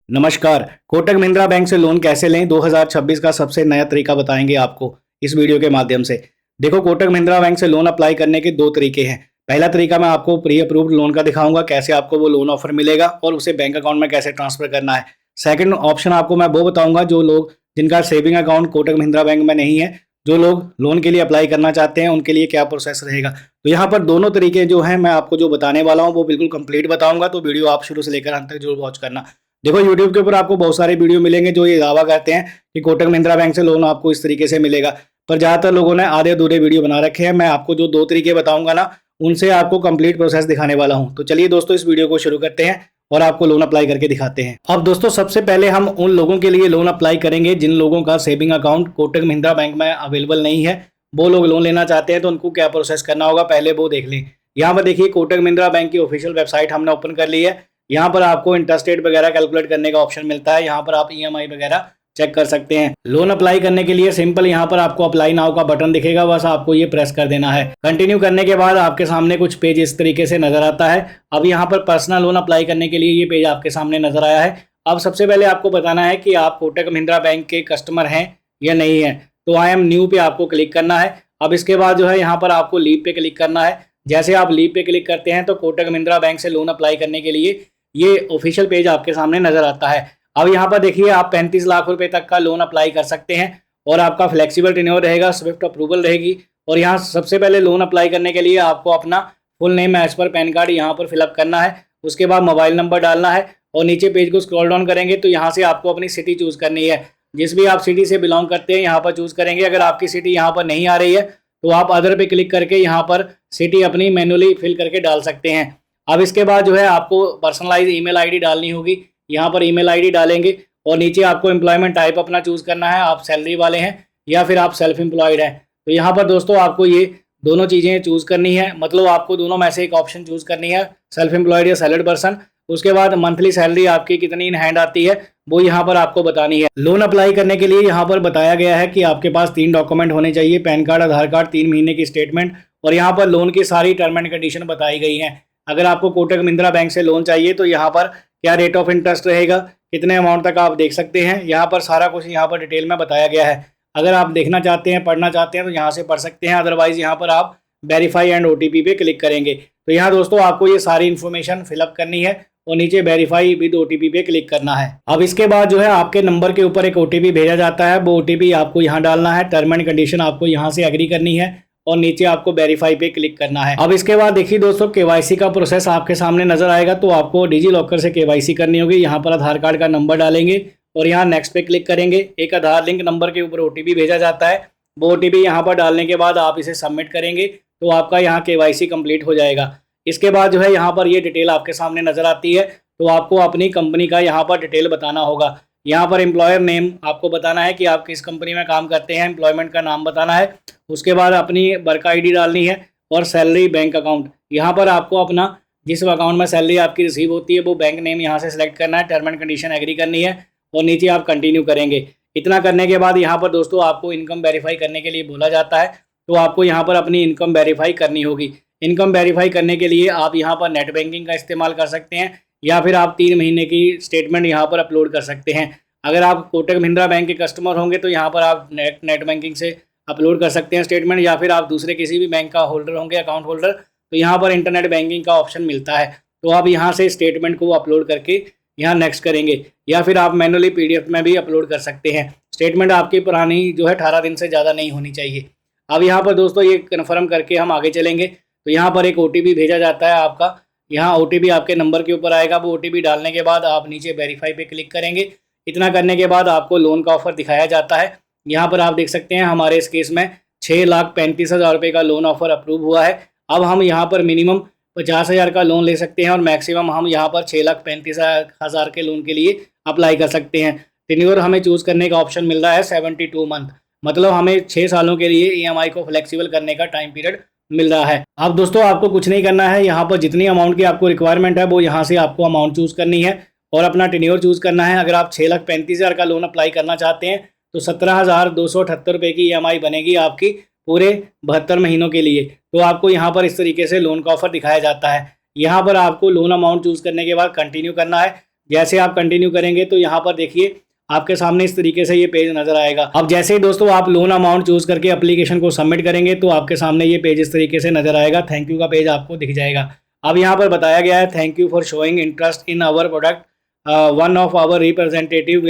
नमस्कार। कोटक महिंद्रा बैंक से लोन कैसे लें 2026 का सबसे नया तरीका बताएंगे आपको इस वीडियो के माध्यम से। देखो, कोटक महिंद्रा बैंक से लोन अप्लाई करने के दो तरीके हैं। पहला तरीका मैं आपको प्री अप्रूव्ड लोन का दिखाऊंगा, कैसे आपको वो लोन ऑफर मिलेगा और उसे बैंक अकाउंट में कैसे ट्रांसफर करना है। सेकंड ऑप्शन आपको मैं वो बताऊंगा जो लोग जिनका saving account Kotak Mahindra bank में नहीं है, जो लोग लोन के लिए अप्लाई करना चाहते हैं, उनके लिए क्या प्रोसेस रहेगा। तो यहाँ पर दोनों तरीके जो हैं मैं आपको जो बताने वाला हूँ वो बिल्कुल कंप्लीट बताऊंगा, तो वीडियो आप शुरू से लेकर अंत तक जरूर वॉच करना। देखो, यूट्यूब के ऊपर आपको बहुत सारे वीडियो मिलेंगे जो ये दावा करते हैं कि कोटक महिंद्रा बैंक से लोन आपको इस तरीके से मिलेगा, पर ज़्यादातर लोगों ने आधे अधूरे वीडियो बना रखे हैं। मैं आपको जो दो तरीके बताऊंगा ना, उनसे आपको कंप्लीट प्रोसेस दिखाने वाला हूं। तो चलिए दोस्तों, इस वीडियो को शुरू करते हैं और आपको लोन अप्लाई करके दिखाते हैं। अब दोस्तों, सबसे पहले हम उन लोगों के लिए लोन अप्लाई करेंगे जिन लोगों का saving account Kotak Mahindra bank में अवेलेबल नहीं है। वो लोग लोन लेना चाहते हैं तो उनको क्या प्रोसेस करना होगा पहले वो देख लें। यहाँ पर देखिए, कोटक महिंद्रा बैंक की ऑफिशियल वेबसाइट हमने ओपन कर ली है। यहाँ पर आपको इंटरेस्ट रेट वगैरह कैलकुलेट करने का ऑप्शन मिलता है। यहाँ पर आप ईएमआई वगैरह चेक कर सकते हैं। लोन अप्लाई करने के लिए सिंपल यहाँ पर आपको अप्लाई नाउ का बटन दिखेगा, बस आपको ये प्रेस कर देना है। कंटिन्यू करने के बाद आपके सामने कुछ पेज इस तरीके से नजर आता है। अब यहाँ पर पर्सनल लोन अप्लाई करने के लिए ये पेज आपके सामने नजर आया है। अब सबसे पहले आपको बताना है कि आप कोटक महिंद्रा बैंक के कस्टमर हैं या नहीं है। तो आई एम न्यू पे आपको क्लिक करना है। अब इसके बाद जो है यहाँ पर आपको लीव पे क्लिक करना है। जैसे आप लीव पे क्लिक करते हैं तो कोटक महिंद्रा बैंक से लोन अप्लाई करने के लिए ये ऑफिशियल पेज आपके सामने नजर आता है। अब यहाँ पर देखिए, आप 35 लाख रुपए तक का लोन अप्लाई कर सकते हैं और आपका फ्लेक्सिबल टेन्योर रहेगा, स्विफ्ट अप्रूवल रहेगी। और यहाँ सबसे पहले लोन अप्लाई करने के लिए आपको अपना full name as per PAN card यहाँ पर फिलअप करना है। उसके बाद मोबाइल नंबर डालना है और नीचे पेज को स्क्रॉल डाउन करेंगे तो यहाँ से आपको अपनी सिटी चूज करनी है। जिस भी आप सिटी से बिलोंग करते हैं यहाँ पर चूज करेंगे। अगर आपकी सिटी यहाँ पर नहीं आ रही है तो आप अदर पे क्लिक करके यहाँ पर सिटी अपनी मैनुअली फिल करके डाल सकते हैं। अब इसके बाद जो है आपको पर्सनलाइज ईमेल आईडी डालनी होगी। यहाँ पर ईमेल आईडी डालेंगे और नीचे आपको एम्प्लॉयमेंट टाइप अपना चूज करना है, आप सैलरी वाले हैं या फिर आप सेल्फ एम्प्लॉयड हैं। तो यहाँ पर दोस्तों आपको ये दोनों चीज़ें चूज करनी है, मतलब आपको दोनों में से एक ऑप्शन चूज करनी है, सेल्फ एम्प्लॉयड या सैलरीड पर्सन। उसके बाद मंथली सैलरी आपकी कितनी इन हैंड आती है वो यहाँ पर आपको बतानी है। लोन अप्लाई करने के लिए यहाँ पर बताया गया है कि आपके पास 3 डॉक्यूमेंट होने चाहिए, पैन कार्ड, आधार कार्ड, 3 महीने की स्टेटमेंट। और यहाँ पर लोन की सारी टर्म एंड कंडीशन बताई गई हैं। अगर आपको कोटक महिंद्रा बैंक से लोन चाहिए तो यहाँ पर क्या रेट ऑफ इंटरेस्ट रहेगा, कितने अमाउंट तक आप देख सकते हैं, यहाँ पर सारा कुछ यहाँ पर डिटेल में बताया गया है। अगर आप देखना चाहते हैं, पढ़ना चाहते हैं तो यहाँ से पढ़ सकते हैं, अदरवाइज यहाँ पर आप वेरीफाई एंड ओटीपी पे क्लिक करेंगे। तो यहाँ दोस्तों आपको ये सारी इन्फॉर्मेशन फिलअप करनी है और नीचे वेरीफाई विद ओटीपी पे क्लिक करना है। अब इसके बाद जो है आपके नंबर के ऊपर एक ओटीपी भेजा जाता है, वो ओटीपी आपको यहाँ डालना है। टर्म एंड कंडीशन आपको यहाँ से एग्री करनी है और नीचे आपको वेरीफाई पे क्लिक करना है। अब इसके बाद देखिए दोस्तों, केवाईसी का प्रोसेस आपके सामने नजर आएगा। तो आपको डिजी लॉकर से केवाईसी करनी होगी। यहाँ पर आधार कार्ड का नंबर डालेंगे और यहाँ नेक्स्ट पे क्लिक करेंगे। एक आधार लिंक नंबर के ऊपर ओटीपी भेजा जाता है, वो ओटीपी यहाँ पर डालने के बाद आप इसे सबमिट करेंगे तो आपका यहाँ केवाईसी कंप्लीट हो जाएगा। इसके बाद जो है यहाँ पर ये डिटेल आपके सामने नजर आती है। तो आपको अपनी कंपनी का यहाँ पर डिटेल बताना होगा। यहाँ पर एम्प्लॉयर नेम आपको बताना है कि आप किस कंपनी में काम करते हैं, एम्प्लॉयमेंट का नाम बताना है। उसके बाद अपनी वर्क आईडी डालनी है और सैलरी बैंक अकाउंट, यहाँ पर आपको अपना जिस अकाउंट में सैलरी आपकी रिसीव होती है वो बैंक नेम यहाँ से सिलेक्ट करना है। टर्म एंड कंडीशन एग्री करनी है और नीचे आप कंटिन्यू करेंगे। इतना करने के बाद यहाँ पर दोस्तों आपको इनकम वेरीफाई करने के लिए बोला जाता है। तो आपको यहाँ पर अपनी इनकम वेरीफाई करनी होगी। इनकम वेरीफाई करने के लिए आप यहाँ पर नेट बैंकिंग का इस्तेमाल कर सकते हैं या फिर आप 3 महीने की स्टेटमेंट यहाँ पर अपलोड कर सकते हैं। अगर आप कोटक महिंद्रा बैंक के कस्टमर होंगे तो यहाँ पर आप नेट बैंकिंग से अपलोड कर सकते हैं स्टेटमेंट, या फिर आप दूसरे किसी भी बैंक का होल्डर होंगे, अकाउंट होल्डर, तो यहाँ पर इंटरनेट बैंकिंग का ऑप्शन मिलता है। तो आप यहाँ से स्टेटमेंट को अपलोड करके यहाँ नेक्स्ट करेंगे, या फिर आप मैनुअली पीडीएफ में भी अपलोड कर सकते हैं। स्टेटमेंट आपकी पुरानी जो है 18 दिन से ज़्यादा नहीं होनी चाहिए। अब यहाँ पर दोस्तों ये कन्फर्म करके हम आगे चलेंगे। तो यहाँ पर एक ओटीपी भेजा जाता है आपका, यहाँ ओटीपी आपके नंबर के ऊपर आएगा। वो ओटीपी डालने के बाद आप नीचे वेरीफाई पे क्लिक करेंगे। इतना करने के बाद आपको लोन का ऑफर दिखाया जाता है। यहाँ पर आप देख सकते हैं हमारे इस केस में 6,35,000 रुपये का लोन ऑफर अप्रूव हुआ है। अब हम यहाँ पर मिनिमम 50,000 का लोन ले सकते हैं और मैक्सिमम हम यहाँ पर 6,35,000 के लोन के लिए अप्लाई कर सकते हैं। टेन्योर हमें चूज़ करने का ऑप्शन मिल रहा है 72 मंथ, मतलब हमें 6 सालों के लिए ईएमआई को फ्लेक्सिबल करने का टाइम पीरियड मिल रहा है। अब दोस्तों आपको कुछ नहीं करना है, यहाँ पर जितनी अमाउंट की आपको रिक्वायरमेंट है वो यहाँ से आपको अमाउंट चूज़ करनी है और अपना टेन्योर चूज़ करना है। अगर आप 6,35,000 का लोन अप्लाई करना चाहते हैं तो 17,278 रुपये की ईएमआई बनेगी आपकी पूरे 72 महीनों के लिए। तो आपको यहाँ पर इस तरीके से लोन का ऑफर दिखाया जाता है। यहाँ पर आपको लोन अमाउंट चूज़ करने के बाद कंटिन्यू करना है। जैसे आप कंटिन्यू करेंगे तो यहाँ पर देखिए आपके सामने इस तरीके से ये पेज नजर आएगा। अब जैसे ही दोस्तों आप लोन अमाउंट चूज करके एप्लीकेशन को सबमिट करेंगे तो आपके सामने ये पेज इस तरीके से नजर आएगा। थैंक यू का पेज आपको दिख जाएगा। अब यहाँ पर बताया गया है thank you for showing interest in our product, one of our representative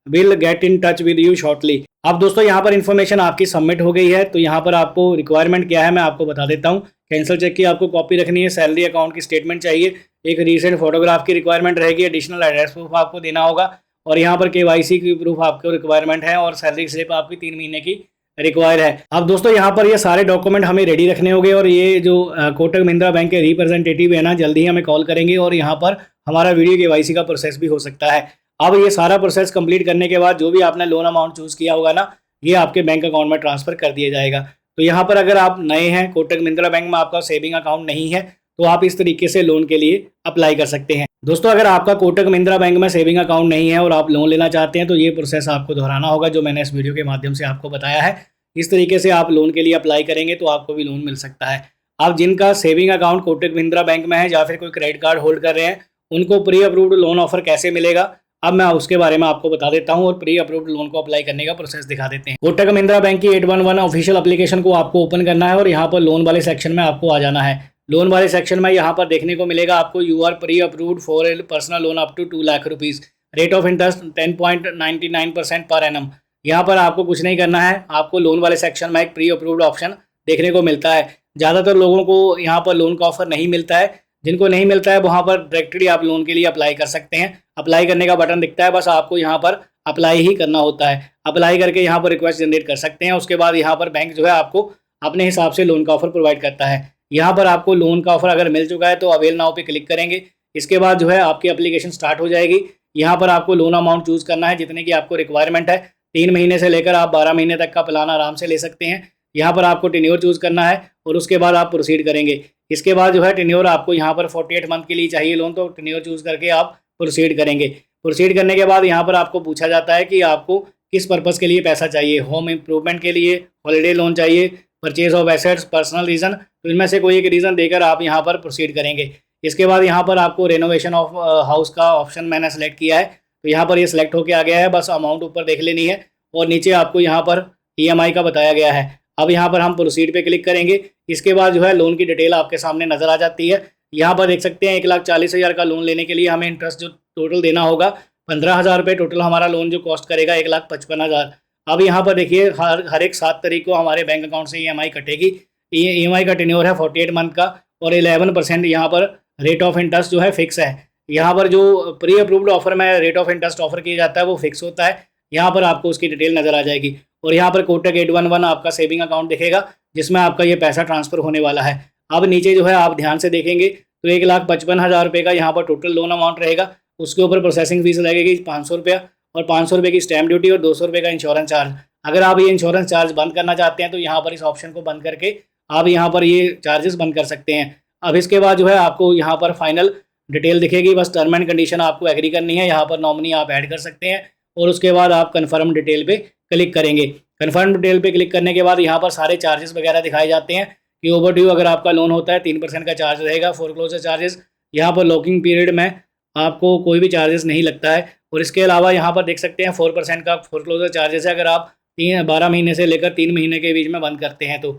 will get in touch with you shortly. अब दोस्तों यहाँ पर इन्फॉर्मेशन आपकी सबमिट हो गई है। तो यहाँ पर आपको रिक्वायरमेंट क्या है मैं आपको बता देता हूँ। कैंसिल चेक की आपको कॉपी रखनी है, सैलरी अकाउंट की स्टेटमेंट चाहिए, एक रीसेंट फोटोग्राफ की रिक्वायरमेंट रहेगी, एडिशनल एड्रेस प्रूफ आपको देना होगा, और यहाँ पर KYC की प्रूफ आपको रिक्वायरमेंट है, और सैलरी स्लिप आपकी 3 महीने की रिक्वायर है। अब दोस्तों यहाँ पर ये सारे डॉक्यूमेंट हमें रेडी रखने होंगे, और ये जो कोटक महिंद्रा बैंक के रिप्रेजेंटेटिव है ना, जल्दी ही हमें कॉल करेंगे और यहाँ पर हमारा वीडियो KYC का प्रोसेस भी हो सकता है। अब ये सारा प्रोसेस कंप्लीट करने के बाद जो भी आपने लोन अमाउंट चूज किया होगा ना, ये आपके बैंक अकाउंट में ट्रांसफर कर दिया जाएगा। तो यहाँ पर अगर आप नए हैं, कोटक महिंद्रा बैंक में आपका सेविंग अकाउंट नहीं है, तो आप इस तरीके से लोन के लिए अप्लाई कर सकते हैं। दोस्तों अगर आपका कोटक महिंद्रा बैंक में सेविंग अकाउंट नहीं है और आप लोन लेना चाहते हैं तो ये प्रोसेस आपको दोहराना होगा जो मैंने इस वीडियो के माध्यम से आपको बताया है। इस तरीके से आप लोन के लिए अप्लाई करेंगे तो आपको भी लोन मिल सकता है। अब जिनका saving account Kotak Mahindra bank में है या फिर कोई क्रेडिट कार्ड होल्ड कर रहे हैं, उनको प्री अप्रूव्ड लोन ऑफर कैसे मिलेगा अब मैं उसके बारे में आपको बता देता हूं, और प्री अप्रूव्ड लोन को अप्लाई करने का प्रोसेस दिखा देते हैं। कोटक महिंद्रा बैंक की 811 ऑफिशियल एप्लीकेशन को आपको ओपन करना है और यहाँ पर लोन वाले सेक्शन में आपको आ जाना है। लोन वाले सेक्शन में यहाँ पर देखने को मिलेगा आपको you are pre approved for a personal loan up to 2 lakh rupees, rate of interest 10.99% per annum. यहाँ पर आपको कुछ नहीं करना है, आपको लोन वाले सेक्शन में एक प्री अप्रूव्ड ऑप्शन देखने को मिलता है। ज़्यादातर लोगों को यहाँ पर लोन का ऑफर नहीं मिलता है, जिनको नहीं मिलता है वहाँ पर डायरेक्टली आप लोन के लिए अप्लाई कर सकते हैं। अप्लाई करने का बटन दिखता है, बस आपको यहाँ पर अप्लाई ही करना होता है। अप्लाई करके यहाँ पर रिक्वेस्ट जनरेट कर सकते हैं। उसके बाद यहाँ पर बैंक जो है आपको अपने हिसाब से लोन का ऑफर प्रोवाइड करता है। यहाँ पर आपको लोन का ऑफर अगर मिल चुका है तो अवेल नाउ पे क्लिक करेंगे। इसके बाद जो है आपकी एप्लीकेशन स्टार्ट हो जाएगी। यहाँ पर आपको लोन अमाउंट चूज करना है जितने की आपको रिक्वायरमेंट है। 3 महीने से लेकर आप 12 महीने तक का प्लान आराम से ले सकते हैं। यहाँ पर आपको टेन्योर चूज करना है और उसके बाद आप प्रोसीड करेंगे। इसके बाद जो है टेन्योर आपको यहाँ पर 48 मंथ के लिए चाहिए लोन, तो टेन्योर चूज करके आप प्रोसीड करेंगे। प्रोसीड करने के बाद यहाँ पर आपको पूछा जाता है कि आपको किस पर्पज़ के लिए पैसा चाहिए, होम इम्प्रूवमेंट के लिए, हॉलीडे लोन चाहिए, purchase of assets, personal reason. तो इनमें से कोई एक रीज़न देकर आप यहाँ पर प्रोसीड करेंगे। इसके बाद यहाँ पर आपको रेनोवेशन ऑफ हाउस का ऑप्शन मैंने सेलेक्ट किया है, तो यहाँ पर ये सिलेक्ट होकर आ गया है। बस अमाउंट ऊपर देख लेनी है और नीचे आपको यहाँ पर EMI का बताया गया है। अब यहाँ पर हम प्रोसीड पे क्लिक करेंगे। इसके बाद जो है लोन की डिटेल आपके सामने नज़र आ जाती है। यहाँ पर देख सकते हैं 1,40,000 का लोन लेने के लिए हमें इंटरेस्ट जो टोटल देना होगा 15,000 रुपये टोटल हमारा लोन जो कॉस्ट करेगा 1,55,000। अब यहाँ पर देखिए हर एक 7 तारीख को हमारे बैंक अकाउंट से EMI कटेगी। EMI का टेन्योर है 48 मंथ का और 11% यहाँ पर रेट ऑफ इंटरेस्ट जो है फिक्स है। यहाँ पर जो प्री अप्रूव्ड ऑफर में रेट ऑफ इंटरेस्ट ऑफर किया जाता है वो फिक्स होता है। यहाँ पर आपको उसकी डिटेल नज़र आ जाएगी और यहाँ पर कोटक 811 आपका सेविंग अकाउंट दिखेगा जिसमें आपका ये पैसा ट्रांसफ़र होने वाला है। अब नीचे जो है आप ध्यान से देखेंगे तो 1,55,000 रुपये का यहाँ पर टोटल लोन अमाउंट रहेगा। उसके ऊपर प्रोसेसिंग फीस लगेगी 500 रुपया और 500 रुपये की स्टैम्प ड्यूटी और 200 रुपये का इंश्योरेंस चार्ज। अगर आप ये इंश्योरेंस चार्ज बंद करना चाहते हैं तो यहाँ पर इस ऑप्शन को बंद करके आप यहाँ पर ये चार्जेस बंद कर सकते हैं। अब इसके बाद जो है आपको यहाँ पर फाइनल डिटेल दिखेगी, बस टर्म एंड कंडीशन आपको एग्री करनी है। यहाँ पर नॉमिनी आप ऐड कर सकते हैं और उसके बाद आप कन्फर्म डिटेल पे क्लिक करेंगे। कन्फर्म डिटेल पे क्लिक करने के बाद यहाँ पर सारे चार्जेस वगैरह दिखाए जाते हैं कि ओवरड्यू अगर आपका लोन होता है 3% का चार्ज रहेगा, फोरक्लोजर चार्जेस। यहाँ पर लॉकिंग पीरियड में आपको कोई भी चार्जेस नहीं लगता है और इसके अलावा यहाँ पर देख सकते हैं 4% का फोरक्लोजर चार्जेस है अगर आप 12 महीने से लेकर 3 महीने के बीच में बंद करते हैं तो।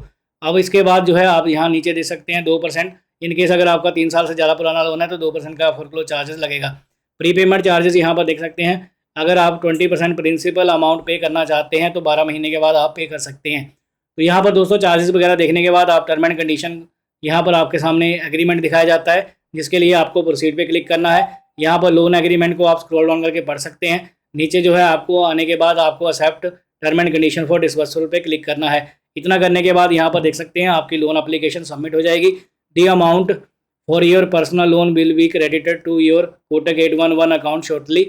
अब इसके बाद जो है आप यहाँ नीचे देख सकते हैं 2%। इनकेस अगर आपका 3 साल से ज़्यादा पुराना लोन है तो 2% का फोरक्लोज चार्जेस लगेगा। प्री पेमेंट चार्जेस यहाँ पर देख सकते हैं, अगर आप 20% प्रिंसिपल अमाउंट पे करना चाहते हैं तो 12 महीने के बाद आप पे कर सकते हैं। तो यहाँ पर दोस्तों चार्जेस वगैरह देखने के बाद आप टर्म एंड कंडीशन यहाँ पर आपके सामने एग्रीमेंट दिखाया जाता है जिसके लिए आपको प्रोसीड पे क्लिक करना है। यहाँ पर लोन एग्रीमेंट को आप स्क्रॉल डाउन करके पढ़ सकते हैं। नीचे जो है आपको आने के बाद आपको accept term and condition for disbursal पे क्लिक करना है। इतना करने के बाद यहाँ पर देख सकते हैं आपकी लोन एप्लीकेशन सबमिट हो जाएगी। The amount for your personal loan will be credited to your Kotak 811 account shortly,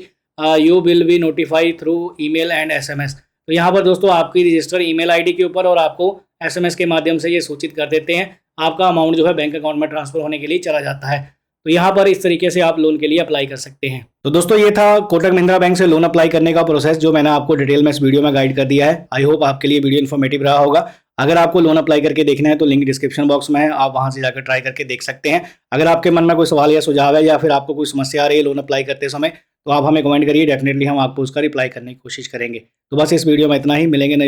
you will be notify through email and SMS। तो यहाँ पर दोस्तों आपकी रजिस्टर ईमेल आईडी के ऊपर और आपको SMS के माध्यम से ये सूचित कर देते हैं, आपका अमाउंट जो है बैंक अकाउंट में ट्रांसफर होने के लिए चला जाता है। तो यहाँ पर इस तरीके से आप लोन के लिए अप्लाई कर सकते हैं। तो दोस्तों ये था कोटक महिंद्रा बैंक से लोन अप्लाई करने का प्रोसेस जो मैंने आपको डिटेल में इस वीडियो में गाइड कर दिया है। आई होप आपके लिए वीडियो इन्फॉर्मेटिव रहा होगा। अगर आपको लोन अप्लाई करके देखना है तो लिंक डिस्क्रिप्शन बॉक्स में है, आप वहां से जाकर ट्राई करके देख सकते हैं। अगर आपके मन में कोई सवाल या सुझाव है या फिर आपको कोई समस्या आ रही है लोन अप्लाई करते समय, तो आप हमें कमेंट करिए, डेफिनेटली हम आपको उसका रिप्लाई करने की कोशिश करेंगे। तो बस इस वीडियो में इतना ही, मिलेंगे नई